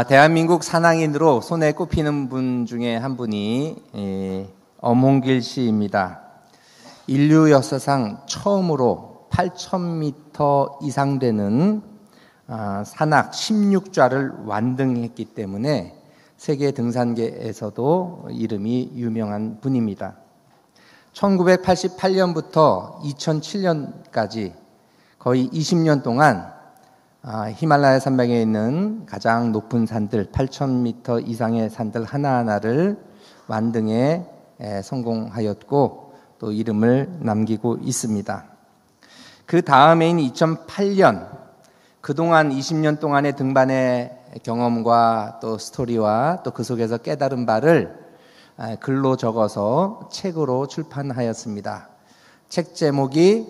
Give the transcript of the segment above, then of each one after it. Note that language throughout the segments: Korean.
대한민국 산악인으로 손에 꼽히는 분 중에 한 분이 엄홍길 씨입니다. 인류 역사상 처음으로 8,000m 이상 되는 산악 16좌를 완등했기 때문에 세계 등산계에서도 이름이 유명한 분입니다. 1988년부터 2007년까지 거의 20년 동안 히말라야 산맥에 있는 가장 높은 산들 8,000m 이상의 산들 하나하나를 완등에 성공하였고 또 이름을 남기고 있습니다. 그 다음해인 2008년 그동안 20년 동안의 등반의 경험과 또 스토리와 또 그 속에서 깨달은 바를 글로 적어서 책으로 출판하였습니다. 책 제목이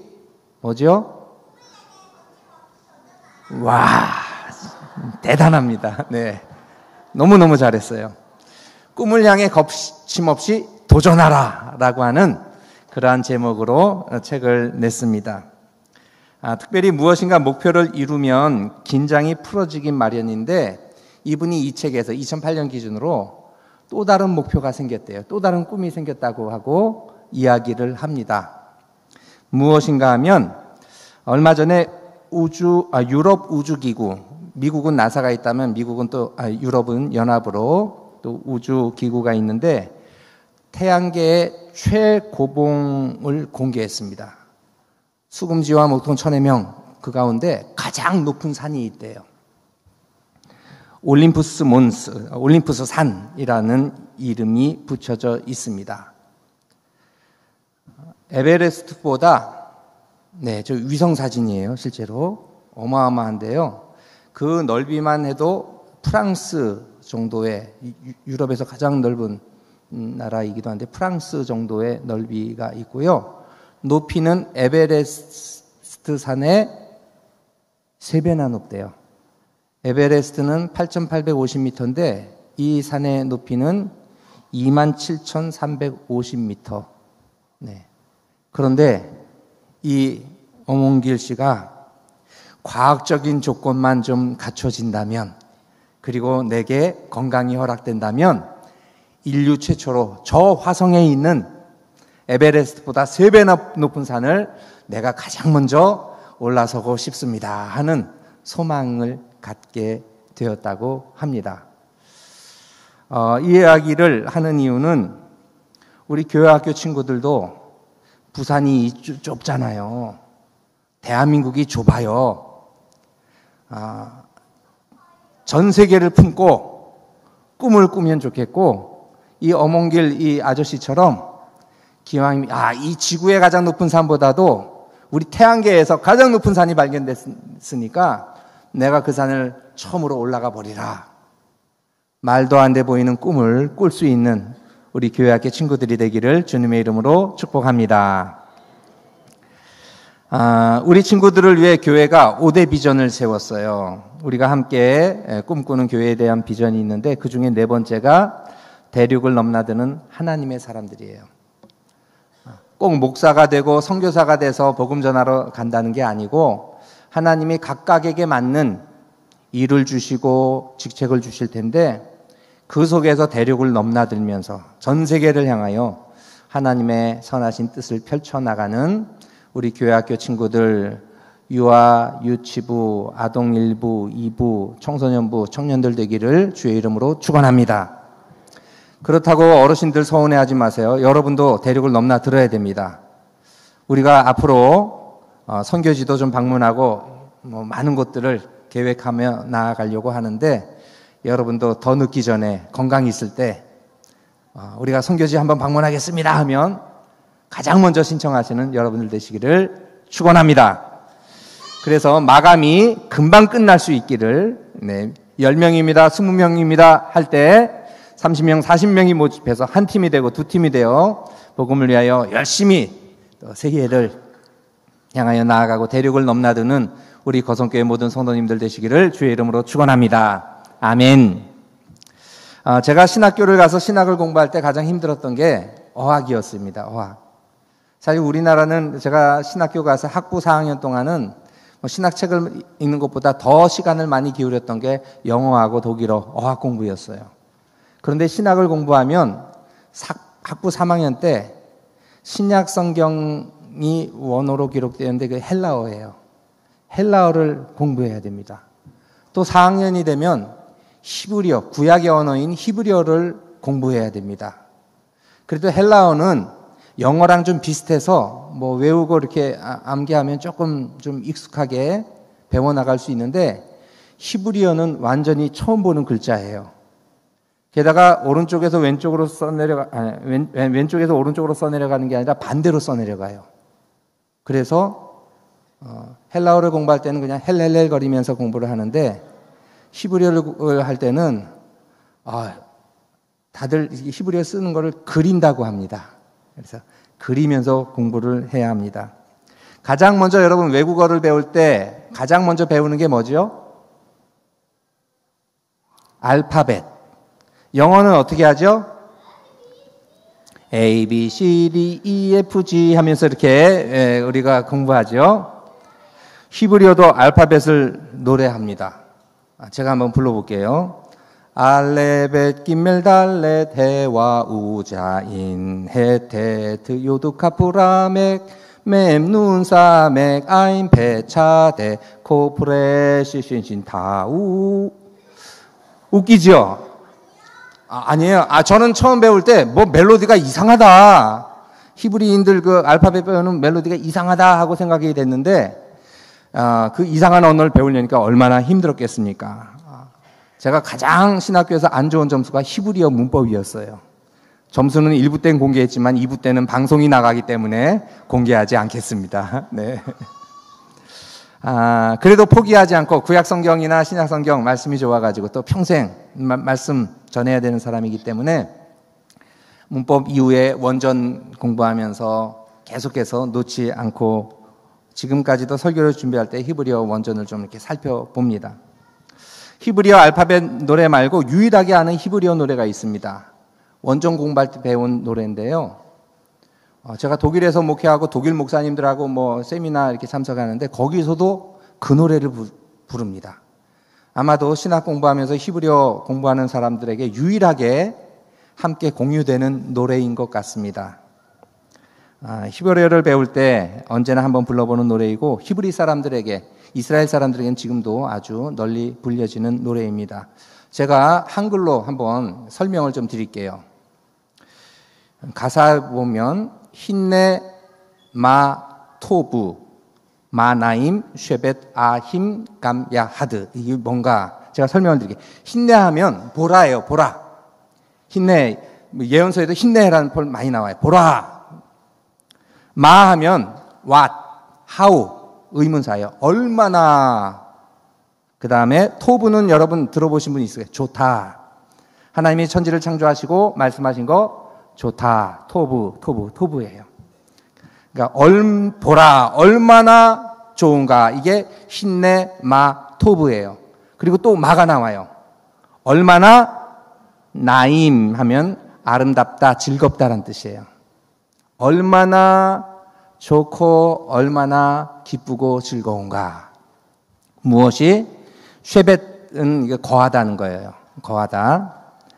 뭐죠? 와, 대단합니다. 네, 너무너무 잘했어요. 꿈을 향해 거침없이 도전하라 라고 하는 그러한 제목으로 책을 냈습니다. 특별히 무엇인가 목표를 이루면 긴장이 풀어지긴 마련인데 이분이 이 책에서 2008년 기준으로 또 다른 목표가 생겼대요. 또 다른 꿈이 생겼다고 하고 이야기를 합니다. 무엇인가 하면 얼마 전에 유럽 우주기구, 미국은 나사가 있다면 미국은 또 유럽은 연합으로 또 우주기구가 있는데 태양계의 최고봉을 공개했습니다. 수금지와 목통 1,000명 그 가운데 가장 높은 산이 있대요. 올림푸스 산이라는 이름이 붙여져 있습니다. 에베레스트보다 저 위성 사진이에요. 실제로 어마어마한데요. 그 넓이만 해도 프랑스 정도의 유럽에서 가장 넓은 나라이기도 한데 프랑스 정도의 넓이가 있고요. 높이는 에베레스트 산의 3배나 높대요. 에베레스트는 8,850m인데 이 산의 높이는 27,350m. 네. 그런데 이 엄홍길 씨가 과학적인 조건만 좀 갖춰진다면 그리고 내게 건강이 허락된다면 인류 최초로 저 화성에 있는 에베레스트보다 3배나 높은 산을 내가 가장 먼저 올라서고 싶습니다 하는 소망을 갖게 되었다고 합니다. 이 이야기를 하는 이유는 우리 교회학교 친구들도 부산이 좁잖아요. 대한민국이 좁아요. 전 세계를 품고 꿈을 꾸면 좋겠고 이 엄홍길 이 아저씨처럼 기왕 이 지구의 가장 높은 산보다도 우리 태양계에서 가장 높은 산이 발견됐으니까 내가 그 산을 처음으로 올라가 버리라. 말도 안 돼 보이는 꿈을 꿀 수 있는 우리 교회학교 친구들이 되기를 주님의 이름으로 축복합니다. 우리 친구들을 위해 교회가 5대 비전을 세웠어요. 우리가 함께 꿈꾸는 교회에 대한 비전이 있는데 그 중에 4번째가 대륙을 넘나드는 하나님의 사람들이에요. 꼭 목사가 되고 선교사가 돼서 복음 전하러 간다는 게 아니고 하나님이 각각에게 맞는 일을 주시고 직책을 주실 텐데 그 속에서 대륙을 넘나들면서 전 세계를 향하여 하나님의 선하신 뜻을 펼쳐나가는 우리 교회학교 친구들, 유아, 유치부, 아동 1부, 2부, 청소년부, 청년들 되기를 주의 이름으로 축원합니다. 그렇다고 어르신들 서운해하지 마세요. 여러분도 대륙을 넘나들어야 됩니다. 우리가 앞으로 선교지도 좀 방문하고 많은 곳들을 계획하며 나아가려고 하는데 여러분도 더 늦기 전에 건강이 있을 때 우리가 선교지 한번 방문하겠습니다 하면 가장 먼저 신청하시는 여러분들 되시기를 축원합니다. 그래서 마감이 금방 끝날 수 있기를 10명입니다. 20명입니다 할 때 30명, 40명이 모집해서 한 팀이 되고 두 팀이 되어 복음을 위하여 열심히 세계를 향하여 나아가고 대륙을 넘나드는 우리 거성교회 모든 성도님들 되시기를 주의 이름으로 축원합니다. 아멘. 제가 신학교를 가서 신학을 공부할 때 가장 힘들었던 게 어학이었습니다. 어학. 사실 우리나라는 제가 신학교 가서 학부 4학년 동안은 신학책을 읽는 것보다 더 시간을 많이 기울였던 게 영어하고 독일어 어학 공부였어요. 그런데 신학을 공부하면 학부 3학년 때 신약 성경이 원어로 기록되는데 그 헬라어예요. 헬라어를 공부해야 됩니다. 또 4학년이 되면 히브리어, 구약의 언어인 히브리어를 공부해야 됩니다. 그래도 헬라어는 영어랑 좀 비슷해서 뭐 외우고 이렇게 암기하면 조금 좀 익숙하게 배워나갈 수 있는데 히브리어는 완전히 처음 보는 글자예요. 게다가 오른쪽에서 왼쪽으로 왼쪽에서 오른쪽으로 써내려가는 게 아니라 반대로 써내려가요. 그래서 헬라어를 공부할 때는 그냥 헬렐렐 거리면서 공부를 하는데 히브리어를 할 때는 다들 히브리어 쓰는 거를 그린다고 합니다. 그래서 그리면서 공부를 해야 합니다. 가장 먼저 여러분 외국어를 배울 때 가장 먼저 배우는 게 뭐죠? 알파벳. 영어는 어떻게 하죠? A, B, C, D, E, F, G 하면서 이렇게 우리가 공부하죠. 히브리어도 알파벳을 노래합니다. 제가 한번 불러볼게요. 알레벳 김멜 달렛 해와 우자인 헤테트 요드카프라멕 맴눈 사멕 아인 페차데 코프레 시신신 타우. 웃기죠? 아니에요. 저는 처음 배울 때 뭐 멜로디가 이상하다. 히브리인들 그 알파벳 배우는 멜로디가 이상하다 하고 생각이 됐는데 그 이상한 언어를 배우려니까 얼마나 힘들었겠습니까? 제가 가장 신학교에서 안 좋은 점수가 히브리어 문법이었어요. 점수는 1부 때는 공개했지만 2부 때는 방송이 나가기 때문에 공개하지 않겠습니다. 네. 그래도 포기하지 않고 구약성경이나 신약성경 말씀이 좋아가지고 또 평생 말씀 전해야 되는 사람이기 때문에 문법 이후에 원전 공부하면서 계속해서 놓지 않고 지금까지도 설교를 준비할 때 히브리어 원전을 좀 이렇게 살펴봅니다. 히브리어 알파벳 노래 말고 유일하게 아는 히브리어 노래가 있습니다. 원전 공부할 때 배운 노래인데요. 제가 독일에서 목회하고 독일 목사님들하고 뭐 세미나 이렇게 참석하는데 거기서도 그 노래를 부릅니다. 아마도 신학 공부하면서 히브리어 공부하는 사람들에게 유일하게 함께 공유되는 노래인 것 같습니다. 히브리어를 배울 때 언제나 한번 불러보는 노래이고 히브리 사람들에게 이스라엘 사람들에게는 지금도 아주 널리 불려지는 노래입니다. 제가 한글로 한번 설명을 좀 드릴게요. 가사 보면 힌네 마 토부 마나임 쉐벳 아힘 감야 하드. 이게 뭔가 제가 설명을 드릴게요. 힌네하면 보라예요. 보라. 힌네 예언서에도 힌네라는 폴 많이 나와요. 보라. 마하면 what, how 의문사예요. 얼마나. 그 다음에 토부는 여러분 들어보신 분 있어요. 좋다. 하나님이 천지를 창조하시고 말씀하신 거 좋다. 토부예요. 그러니까 보라 얼마나 좋은가. 이게 힌네 마 토부예요. 그리고 또 마가 나와요. 얼마나 나임 하면 아름답다, 즐겁다라는 뜻이에요. 얼마나 좋고 얼마나 기쁘고 즐거운가. 무엇이? 쉐벳은 이게 거하다는 거예요. 거하다.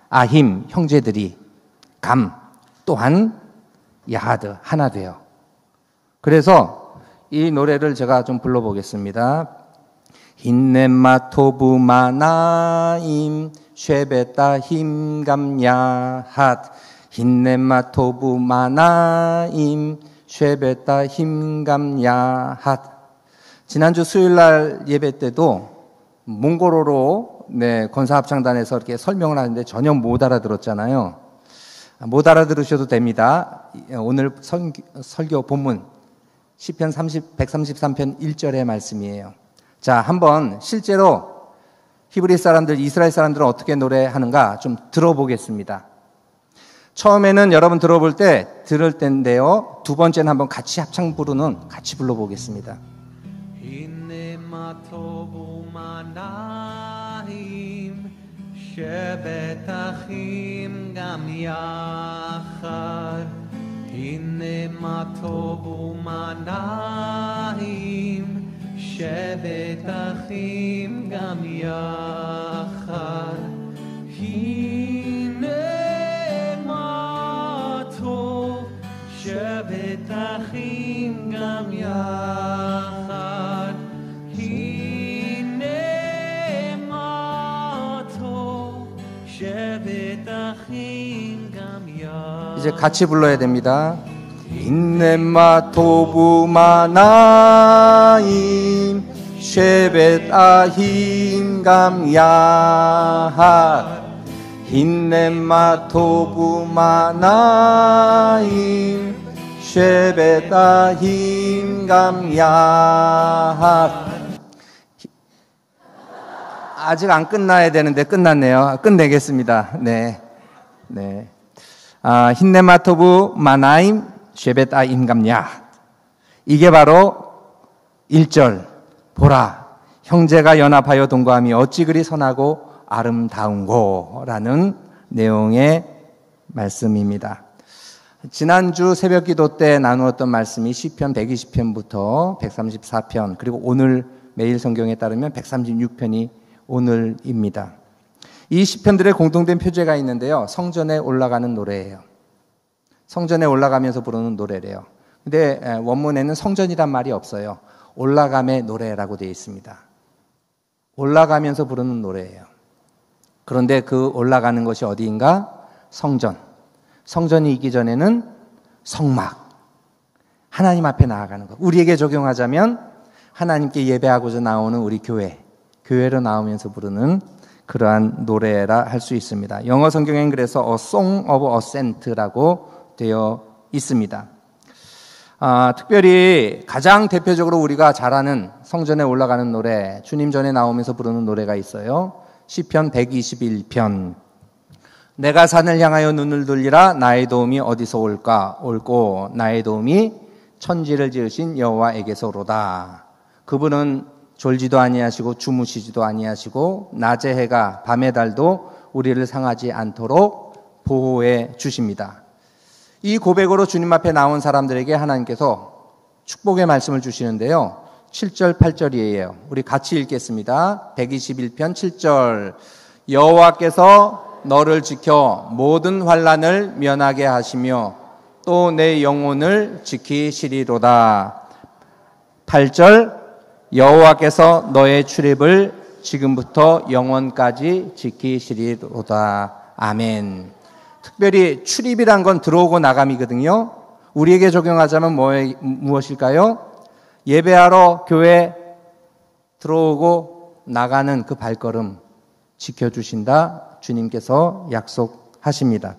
아힘 형제들이 감 또한 야하드 하나 돼요. 그래서 이 노래를 제가 좀 불러보겠습니다. 힌네마 토부마 나임 쉐베타 힘감 야핫 힌네마 토부마 나임 쉐베타 힘감 야핫. 지난주 수요일날 예배 때도 몽골어로 권사합창단에서 이렇게 설명을 하는데 전혀 못 알아들었잖아요. 못 알아들으셔도 됩니다. 오늘 설교 본문 시편 133편 1절의 말씀이에요. 자, 한번 실제로 히브리 사람들, 이스라엘 사람들은 어떻게 노래하는가 좀 들어보겠습니다. 처음에는 여러분 들어볼 때 들을 텐데요. 두 번째는 한번 같이 합창 부르는 같이 불러보겠습니다. שבת אחים גם יחד, הנה מה טוב ומה נעים, שבת אחים גם יחד. הנה מה טוב, שבת אחים גם יחד. הנה מה טוב, שבת אחים גם יחד. 이제 같이 불러야 됩니다. 인넷마 토부마나임 쉐벳 아힘 감야핫 인넷마 토부마나임 쉐벳 아힘 감야핫. 아직 안 끝나야 되는데 끝났네요. 끝내겠습니다. 네. 힌네마토부 마나임 쉐벳 아임 감야. 이게 바로 1절. 보라, 형제가 연합하여 동거함이 어찌 그리 선하고 아름다운고라는 내용의 말씀입니다. 지난주 새벽 기도 때 나누었던 말씀이 시편 120편부터 134편, 그리고 오늘 매일 성경에 따르면 136편이 오늘입니다. 이 시편들의 공통된 표제가 있는데요. 성전에 올라가는 노래예요. 성전에 올라가면서 부르는 노래래요. 근데 원문에는 성전이란 말이 없어요. 올라감의 노래라고 되어 있습니다. 올라가면서 부르는 노래예요. 그런데 그 올라가는 것이 어디인가? 성전. 성전이 있기 전에는 성막. 하나님 앞에 나아가는 것. 우리에게 적용하자면 하나님께 예배하고자 나오는 우리 교회로 나오면서 부르는 그러한 노래라 할 수 있습니다. 영어 성경엔 그래서 A Song of Ascent라고 되어 있습니다. 특별히 가장 대표적으로 우리가 잘 아는 성전에 올라가는 노래, 주님 전에 나오면서 부르는 노래가 있어요. 시편 121편. 내가 산을 향하여 눈을 돌리라. 나의 도움이 어디서 올까? 옳고 나의 도움이 천지를 지으신 여호와에게서로다. 그분은 졸지도 아니하시고 주무시지도 아니하시고 낮의 해가 밤의 달도 우리를 상하지 않도록 보호해 주십니다. 이 고백으로 주님 앞에 나온 사람들에게 하나님께서 축복의 말씀을 주시는데요. 7절, 8절이에요. 우리 같이 읽겠습니다. 121편 7절. 여호와께서 너를 지켜 모든 환난을 면하게 하시며 또 내 영혼을 지키시리로다. 8절. 여호와께서 너의 출입을 지금부터 영원까지 지키시리로다. 아멘. 특별히 출입이란 건 들어오고 나감이거든요. 우리에게 적용하자면 무엇일까요? 예배하러 교회 들어오고 나가는 그 발걸음 지켜주신다. 주님께서 약속하십니다.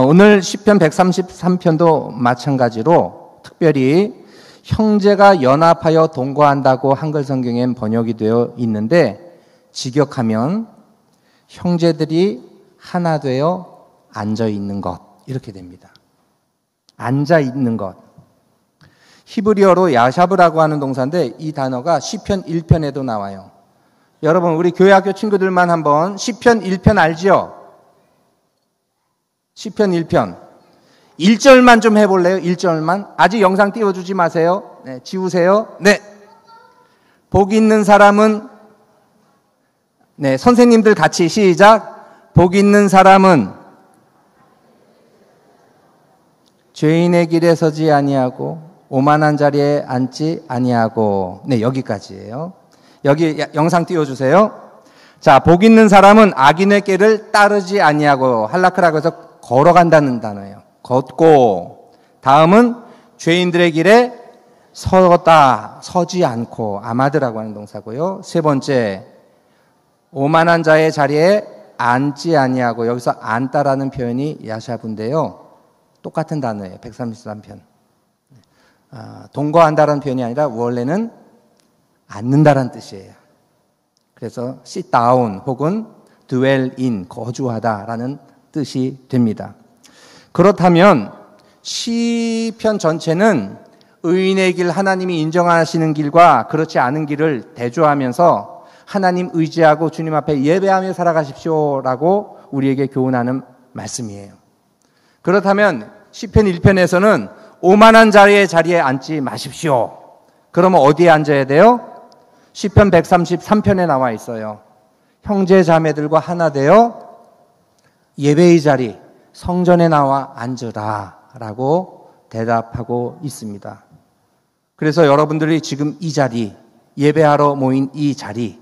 오늘 시편 133편도 마찬가지로 특별히 형제가 연합하여 동거한다고 한글 성경엔 번역이 되어 있는데 직역하면 형제들이 하나 되어 앉아 있는 것 이렇게 됩니다. 앉아 있는 것. 히브리어로 야샤브라고 하는 동사인데 이 단어가 시편 1편에도 나와요. 여러분 우리 교회학교 친구들만 한번 시편 1편 알지요? 시편 1편 1절만 좀 해볼래요? 1절만. 아직 영상 띄워주지 마세요. 네, 지우세요. 네. 복 있는 사람은 네, 선생님들 같이 시작. 복 있는 사람은 죄인의 길에 서지 아니하고 오만한 자리에 앉지 아니하고. 네, 여기까지예요. 여기 영상 띄워주세요. 자, 복 있는 사람은 악인의 길을 따르지 아니하고 할라크라고 해서 걸어간다는 단어예요. 걷고. 다음은 죄인들의 길에 서지 않고. 아마드라고 하는 동사고요. 세 번째, 오만한 자의 자리에 앉지 아니하고. 여기서 앉다라는 표현이 야샤브인데요. 똑같은 단어예요. 133편. 동거한다라는 표현이 아니라 원래는 앉는다라는 뜻이에요. 그래서 sit down 혹은 dwell in, 거주하다라는 뜻이 됩니다. 그렇다면 시편 전체는 의인의 길, 하나님이 인정하시는 길과 그렇지 않은 길을 대조하면서 하나님 의지하고 주님 앞에 예배하며 살아가십시오라고 우리에게 교훈하는 말씀이에요. 그렇다면 시편 1편에서는 오만한 자의 자리에 앉지 마십시오. 그러면 어디에 앉아야 돼요? 시편 133편에 나와 있어요. 형제 자매들과 하나 되어 예배의 자리, 성전에 나와 앉으라 라고 대답하고 있습니다. 그래서 여러분들이 지금 이 자리, 예배하러 모인 이 자리가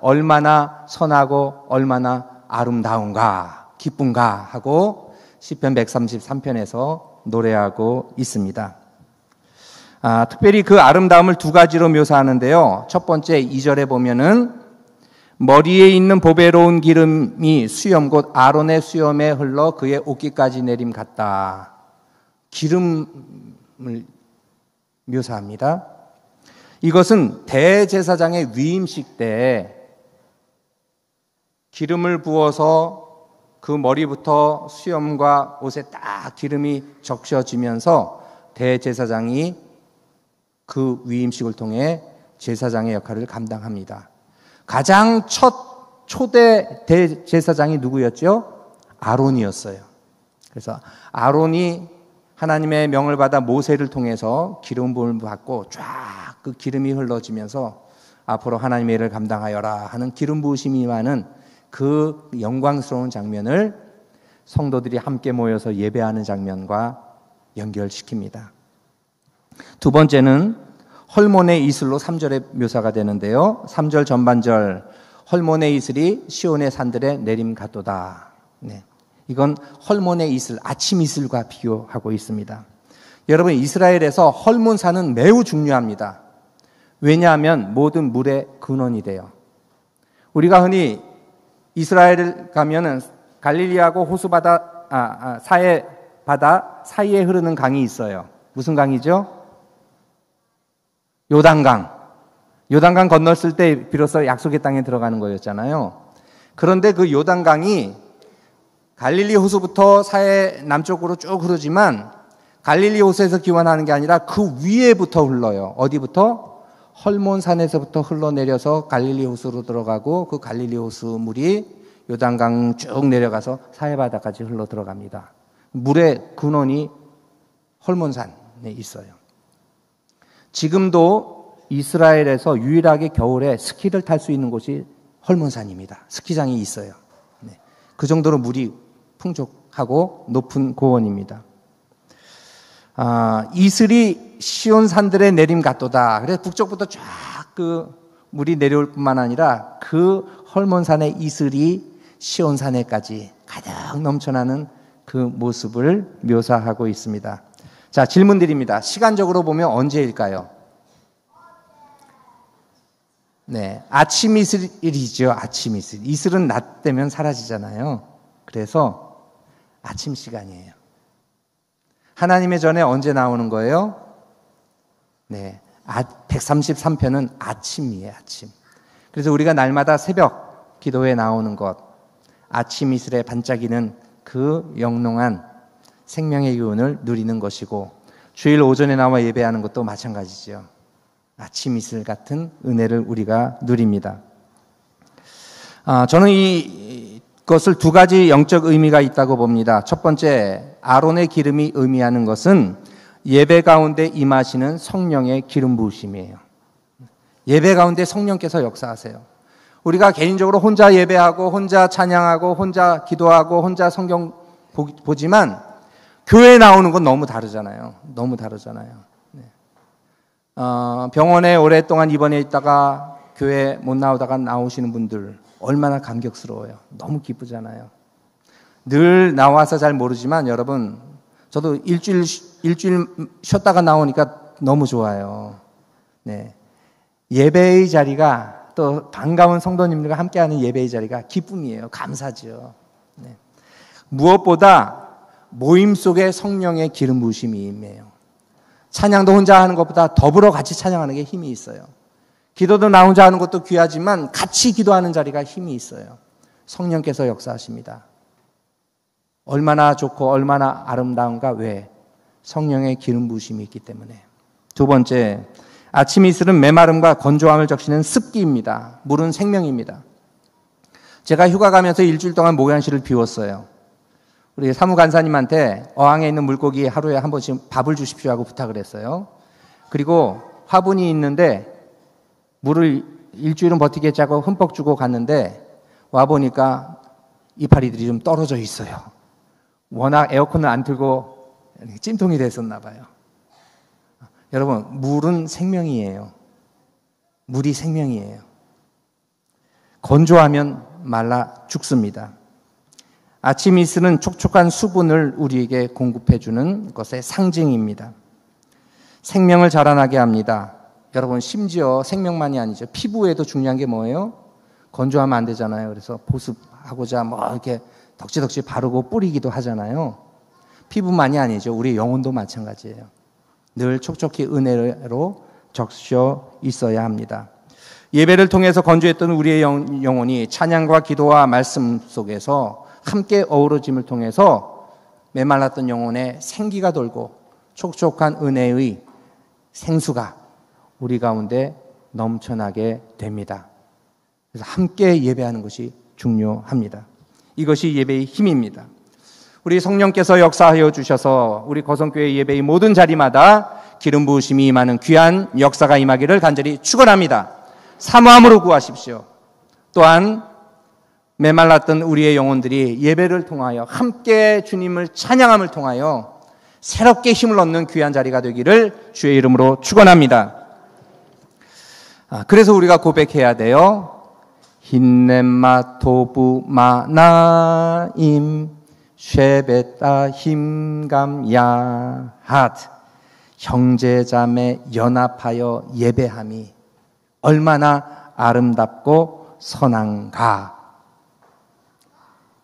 얼마나 선하고 얼마나 아름다운가, 기쁜가 하고 시편 133편에서 노래하고 있습니다. 특별히 그 아름다움을 두 가지로 묘사하는데요. 첫 번째 2절에 보면은 머리에 있는 보배로운 기름이 수염 곧 아론의 수염에 흘러 그의 옷깃까지 내림 같다. 기름을 묘사합니다. 이것은 대제사장의 위임식 때 기름을 부어서 그 머리부터 수염과 옷에 딱 기름이 적셔지면서 대제사장이 그 위임식을 통해 제사장의 역할을 감당합니다. 가장 첫 초대 대제사장이 누구였죠? 아론이었어요. 그래서 아론이 하나님의 명을 받아 모세를 통해서 기름 부음을 받고 쫙 그 기름이 흘러지면서 앞으로 하나님의 일을 감당하여라 하는 기름 부으심이 임하는 그 영광스러운 장면을 성도들이 함께 모여서 예배하는 장면과 연결시킵니다. 두 번째는 헐몬의 이슬로 3절에 묘사가 되는데요. 3절 전반절 헐몬의 이슬이 시온의 산들에 내림 같도다. 네. 이건 헐몬의 이슬, 아침 이슬과 비교하고 있습니다. 여러분, 이스라엘에서 헐몬산은 매우 중요합니다. 왜냐하면 모든 물의 근원이 돼요. 우리가 흔히 이스라엘 가면은 갈릴리하고 호수바다, 사해 바다 사이에 흐르는 강이 있어요. 무슨 강이죠? 요단강. 요단강 건넜을 때 비로소 약속의 땅에 들어가는 거였잖아요. 그런데 그 요단강이 갈릴리 호수부터 사해 남쪽으로 쭉 흐르지만 갈릴리 호수에서 기원하는 게 아니라 그 위에부터 흘러요. 어디부터? 헐몬산에서부터 흘러내려서 갈릴리 호수로 들어가고 그 갈릴리 호수 물이 요단강 쭉 내려가서 사해바다까지 흘러 들어갑니다. 물의 근원이 헐몬산에 있어요. 지금도 이스라엘에서 유일하게 겨울에 스키를 탈 수 있는 곳이 헐몬산입니다. 스키장이 있어요. 네. 그 정도로 물이 풍족하고 높은 고원입니다. 이슬이 시온 산들의 내림 같도다. 그래서 북쪽부터 쫙 그 물이 내려올 뿐만 아니라 그 헐몬산의 이슬이 시온 산에까지 가득 넘쳐나는 그 모습을 묘사하고 있습니다. 자, 질문 드립니다. 시간적으로 보면 언제일까요? 네, 아침 이슬이죠. 아침 이슬. 이슬은 낮 되면 사라지잖아요. 그래서 아침 시간이에요. 하나님의 전에 언제 나오는 거예요? 네, 133편은 아침이에요. 아침. 그래서 우리가 날마다 새벽 기도에 나오는 것, 아침 이슬에 반짝이는 그 영롱한 생명의 기운을 누리는 것이고, 주일 오전에 나와 예배하는 것도 마찬가지죠. 아침 이슬 같은 은혜를 우리가 누립니다. 저는 이것을 두 가지 영적 의미가 있다고 봅니다. 첫 번째, 아론의 기름이 의미하는 것은 예배 가운데 임하시는 성령의 기름 부으심이에요. 예배 가운데 성령께서 역사하세요. 우리가 개인적으로 혼자 예배하고 혼자 찬양하고 혼자 기도하고 혼자 성경 보지만 교회에 나오는 건 너무 다르잖아요. 너무 다르잖아요. 네. 병원에 오랫동안 입원해 있다가 교회 못 나오다가 나오시는 분들 얼마나 감격스러워요. 너무 기쁘잖아요. 늘 나와서 잘 모르지만 여러분, 저도 일주일 쉬었다가 나오니까 너무 좋아요. 네. 예배의 자리가, 또 반가운 성도님들과 함께하는 예배의 자리가 기쁨이에요. 감사죠. 네. 무엇보다 모임 속에 성령의 기름 부으심이 임해요. 찬양도 혼자 하는 것보다 더불어 같이 찬양하는 게 힘이 있어요. 기도도 나 혼자 하는 것도 귀하지만 같이 기도하는 자리가 힘이 있어요. 성령께서 역사하십니다. 얼마나 좋고 얼마나 아름다운가. 왜? 성령의 기름 부으심이 있기 때문에. 두 번째, 아침 이슬은 메마름과 건조함을 적시는 습기입니다. 물은 생명입니다. 제가 휴가 가면서 일주일 동안 목양실을 비웠어요. 우리 사무간사님한테 어항에 있는 물고기 하루에 한 번씩 밥을 주십시오 하고 부탁을 했어요. 그리고 화분이 있는데 물을 일주일은 버티겠자고 흠뻑 주고 갔는데 와보니까 이파리들이 좀 떨어져 있어요. 워낙 에어컨을 안 틀고 찜통이 됐었나 봐요. 여러분, 물은 생명이에요. 물이 생명이에요. 건조하면 말라 죽습니다. 아침 이슬은 촉촉한 수분을 우리에게 공급해주는 것의 상징입니다. 생명을 자라나게 합니다. 여러분, 심지어 생명만이 아니죠. 피부에도 중요한 게 뭐예요? 건조하면 안 되잖아요. 그래서 보습하고자 뭐 이렇게 덕지덕지 바르고 뿌리기도 하잖아요. 피부만이 아니죠. 우리 영혼도 마찬가지예요. 늘 촉촉히 은혜로 적셔 있어야 합니다. 예배를 통해서 건조했던 우리의 영혼이 찬양과 기도와 말씀 속에서 함께 어우러짐을 통해서 메말랐던 영혼에 생기가 돌고 촉촉한 은혜의 생수가 우리 가운데 넘쳐나게 됩니다. 그래서 함께 예배하는 것이 중요합니다. 이것이 예배의 힘입니다. 우리 성령께서 역사하여 주셔서 우리 거성교회 예배의 모든 자리마다 기름 부으심이 임하는 귀한 역사가 임하기를 간절히 축원합니다. 사모함으로 구하십시오. 또한 메말랐던 우리의 영혼들이 예배를 통하여 함께 주님을 찬양함을 통하여 새롭게 힘을 얻는 귀한 자리가 되기를 주의 이름으로 축원합니다. 그래서 우리가 고백해야 돼요. 힌넷마 토부 마나임 쉐베따 힘감 야핫. 형제자매 연합하여 예배함이 얼마나 아름답고 선한가.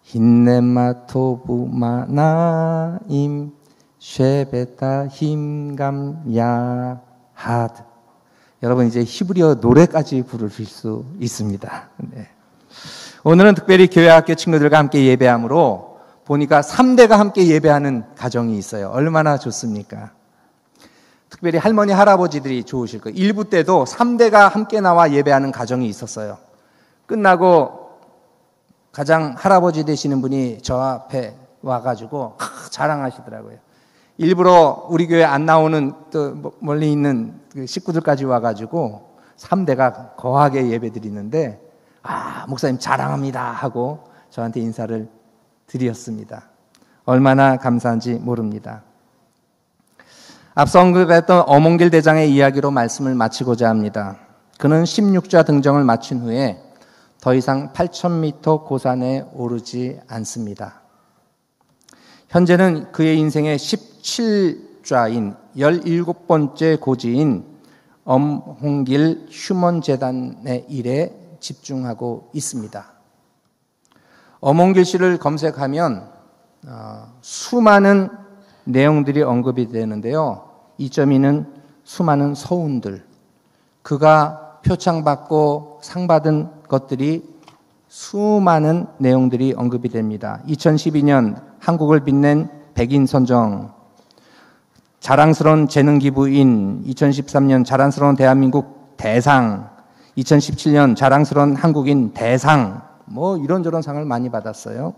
힌넷마 토부 마나임 쉐베따 힘감 야핫. 여러분, 이제 히브리어 노래까지 부를 수 있습니다. 네. 오늘은 특별히 교회학교 친구들과 함께 예배함으로 보니까 3대가 함께 예배하는 가정이 있어요. 얼마나 좋습니까? 특별히 할머니, 할아버지들이 좋으실 거예요. 일부 때도 3대가 함께 나와 예배하는 가정이 있었어요. 끝나고 가장 할아버지 되시는 분이 저 앞에 와가지고 자랑하시더라고요. 일부러 우리 교회 안 나오는 또 멀리 있는 식구들까지 와가지고 3대가 거하게 예배 드리는데, 목사님 자랑합니다 하고 저한테 인사를 드렸습니다. 얼마나 감사한지 모릅니다. 앞서 언급했던 어몽길 대장의 이야기로 말씀을 마치고자 합니다. 그는 16좌 등정을 마친 후에 더 이상 8,000m 고산에 오르지 않습니다. 현재는 그의 인생의 17좌인 17번째 고지인 엄홍길 휴먼재단의 일에 집중하고 있습니다. 엄홍길 씨를 검색하면 수많은 내용들이 언급이 되는데요. 2.2는 수많은 서운들, 그가 표창받고 상 받은 것들이 수많은 내용들이 언급이 됩니다. 2012년 한국을 빛낸 백인 선정, 자랑스러운 재능기부인, 2013년 자랑스러운 대한민국 대상, 2017년 자랑스러운 한국인 대상, 뭐 이런저런 상을 많이 받았어요.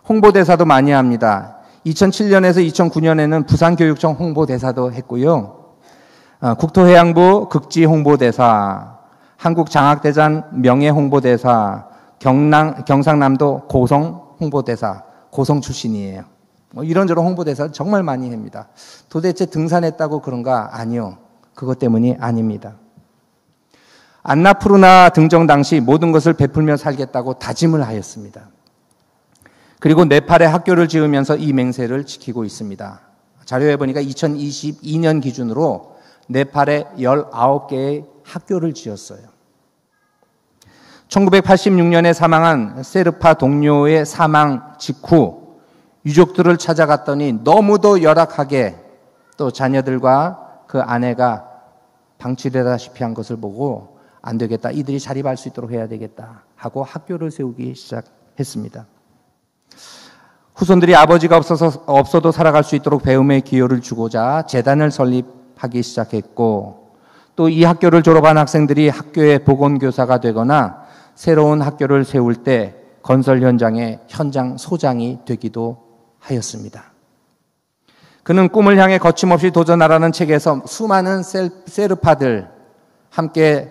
홍보대사도 많이 합니다. 2007년에서 2009년에는 부산교육청 홍보대사도 했고요. 국토해양부 극지 홍보대사, 한국장학대전 명예홍보대사, 경상남도 고성 홍보대사, 고성 출신이에요. 뭐 이런저런 홍보대사 정말 많이 합니다. 도대체 등산했다고 그런가? 아니요. 그것 때문이 아닙니다. 안나푸르나 등정 당시 모든 것을 베풀며 살겠다고 다짐을 하였습니다. 그리고 네팔에 학교를 지으면서 이 맹세를 지키고 있습니다. 자료에 보니까 2022년 기준으로 네팔에 19개의 학교를 지었어요. 1986년에 사망한 세르파 동료의 사망 직후 유족들을 찾아갔더니 너무도 열악하게 또 자녀들과 그 아내가 방치되다시피 한 것을 보고 안 되겠다, 이들이 자립할 수 있도록 해야 되겠다 하고 학교를 세우기 시작했습니다. 후손들이 아버지가 없어도 살아갈 수 있도록 배움의 기회를 주고자 재단을 설립하기 시작했고, 또 이 학교를 졸업한 학생들이 학교의 보건교사가 되거나 새로운 학교를 세울 때 건설 현장의 현장 소장이 되기도 하였습니다. 그는 꿈을 향해 거침없이 도전하라는 책에서 수많은 세르파들, 함께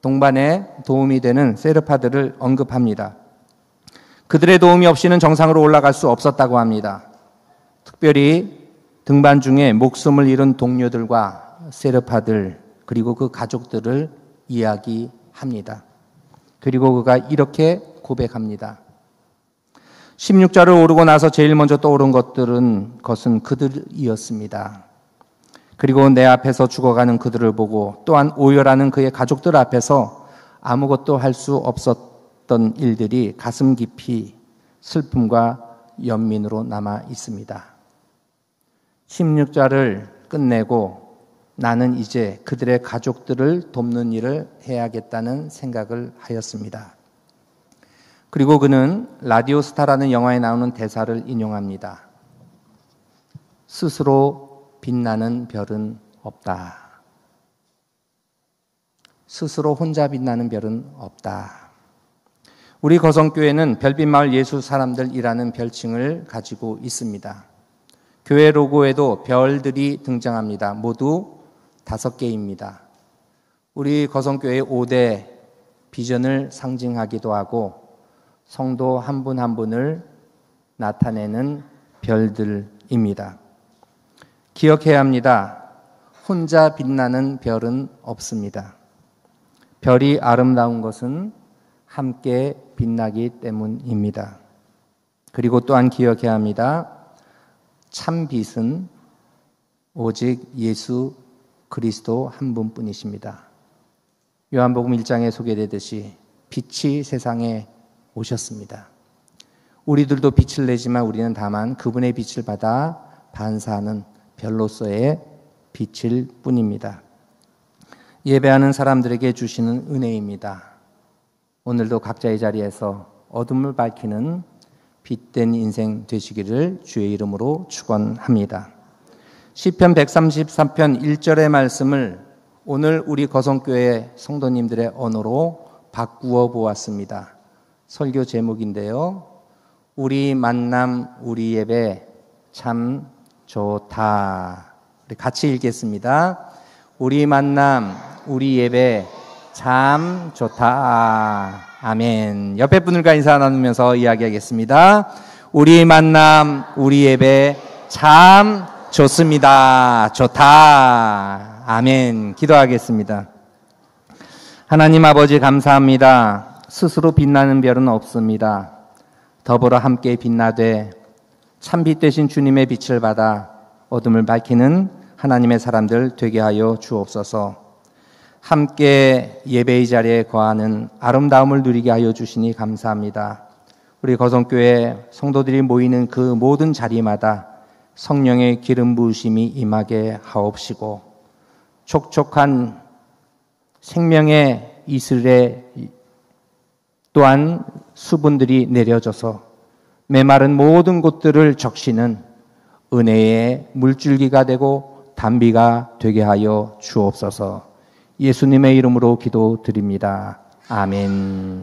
동반에 도움이 되는 세르파들을 언급합니다. 그들의 도움이 없이는 정상으로 올라갈 수 없었다고 합니다. 특별히 등반 중에 목숨을 잃은 동료들과 세르파들 그리고 그 가족들을 이야기합니다. 그리고 그가 이렇게 고백합니다. 16자를 오르고 나서 제일 먼저 떠오른 것은 그들이었습니다. 그리고 내 앞에서 죽어가는 그들을 보고 또한 오열하는 그의 가족들 앞에서 아무것도 할 수 없었던 일들이 가슴 깊이 슬픔과 연민으로 남아 있습니다. 16자를 끝내고 나는 이제 그들의 가족들을 돕는 일을 해야겠다는 생각을 하였습니다. 그리고 그는 라디오스타라는 영화에 나오는 대사를 인용합니다. 스스로 빛나는 별은 없다. 스스로 혼자 빛나는 별은 없다. 우리 거성교회는 별빛마을 예수 사람들이라는 별칭을 가지고 있습니다. 교회 로고에도 별들이 등장합니다. 모두 5개입니다. 우리 거성교회의 5대 비전을 상징하기도 하고 성도 한 분 한 분을 나타내는 별들입니다. 기억해야 합니다. 혼자 빛나는 별은 없습니다. 별이 아름다운 것은 함께 빛나기 때문입니다. 그리고 또한 기억해야 합니다. 참 빛은 오직 예수 그리스도 한 분뿐이십니다. 요한복음 1장에 소개되듯이 빛이 세상에 오셨습니다. 우리들도 빛을 내지만 우리는 다만 그분의 빛을 받아 반사하는 별로서의 빛일 뿐입니다. 예배하는 사람들에게 주시는 은혜입니다. 오늘도 각자의 자리에서 어둠을 밝히는 빛된 인생 되시기를 주의 이름으로 축원합니다. 시편 133편 1절의 말씀을 오늘 우리 거성교회 성도님들의 언어로 바꾸어 보았습니다. 설교 제목인데요. 우리 만남 우리 예배 참 좋다. 같이 읽겠습니다. 우리 만남 우리 예배 참 좋다. 아멘. 옆에 분들과 인사 나누면서 이야기하겠습니다. 우리 만남 우리 예배 참 좋습니다. 좋다. 아멘. 기도하겠습니다. 하나님 아버지 감사합니다. 스스로 빛나는 별은 없습니다. 더불어 함께 빛나되 참빛 되신 주님의 빛을 받아 어둠을 밝히는 하나님의 사람들 되게 하여 주옵소서. 함께 예배의 자리에 거하는 아름다움을 누리게 하여 주시니 감사합니다. 우리 거성교회 성도들이 모이는 그 모든 자리마다 성령의 기름 부으심이 임하게 하옵시고 촉촉한 생명의 이슬에 또한 수분들이 내려져서 메마른 모든 곳들을 적시는 은혜의 물줄기가 되고 단비가 되게 하여 주옵소서. 예수님의 이름으로 기도드립니다. 아멘.